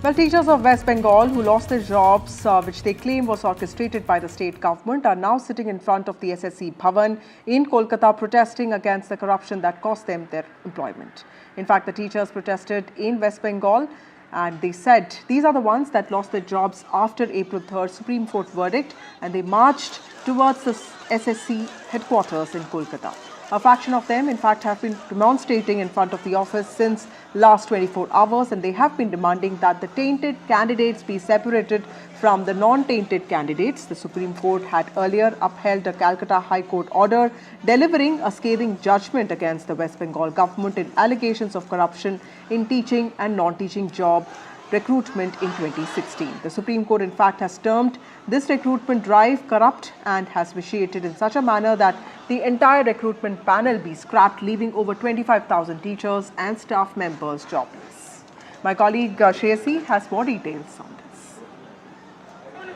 Well, teachers of West Bengal who lost their jobs, which they claim was orchestrated by the state government, are now sitting in front of the SSC Bhavan in Kolkata protesting against the corruption that cost them their employment. In fact, the teachers protested in West Bengal and they said these are the ones that lost their jobs after April 3rd Supreme Court verdict, and they marched towards the SSC headquarters in Kolkata. A faction of them, in fact, have been demonstrating in front of the office since last 24 hours, and they have been demanding that the tainted candidates be separated from the non-tainted candidates. The Supreme Court had earlier upheld a Calcutta High Court order delivering a scathing judgment against the West Bengal government in allegations of corruption in teaching and non-teaching job recruitment in 2016. The Supreme Court, in fact, has termed this recruitment drive corrupt and has vitiated in such a manner that the entire recruitment panel be scrapped, leaving over 25,000 teachers and staff members jobless. My colleague Shreyasi has more details on this.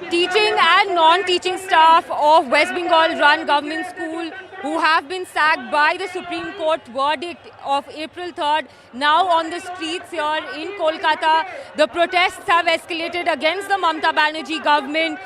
Teaching and non-teaching staff of West Bengal run government school who have been sacked by the Supreme Court verdict of April 3rd, now on the streets here in Kolkata. The protests have escalated against the Mamata Banerjee government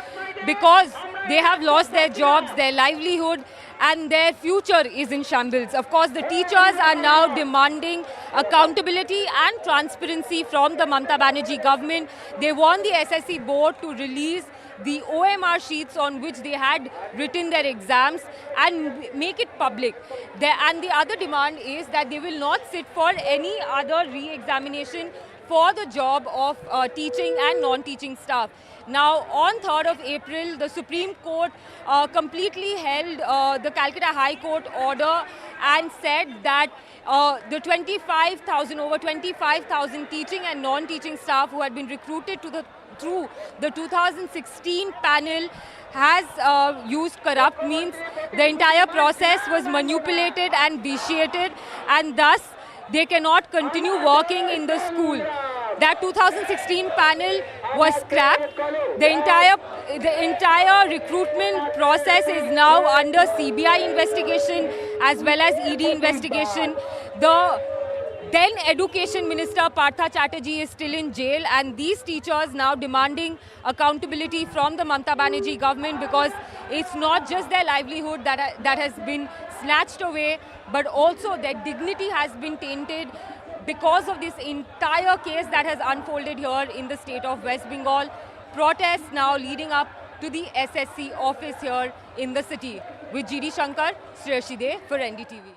because they have lost their jobs, their livelihood, and their future is in shambles. Of course, the teachers are now demanding accountability and transparency from the Mamata Banerjee government. They want the SSC board to release the OMR sheets on which they had written their exams and make it public. And the other demand is that they will not sit for any other re-examination for the job of teaching and non-teaching staff. Now, on 3rd of April, the Supreme Court completely held the Calcutta High Court order and said that the over 25,000 teaching and non-teaching staff who had been recruited through the 2016 panel has used corrupt means. The entire process was manipulated and vitiated, and thus they cannot continue working in the school. That 2016 panel was scrapped. The entire recruitment process is now under CBI investigation as well as ED investigation. The then Education Minister Partha Chatterjee is still in jail, and these teachers now demanding accountability from the Mamata Banerjee government, because it's not just their livelihood that has been snatched away, but also their dignity has been tainted because of this entire case that has unfolded here in the state of West Bengal. Protests now leading up to the SSC office here in the city. With GD Shankar, Shreyasi for NDTV.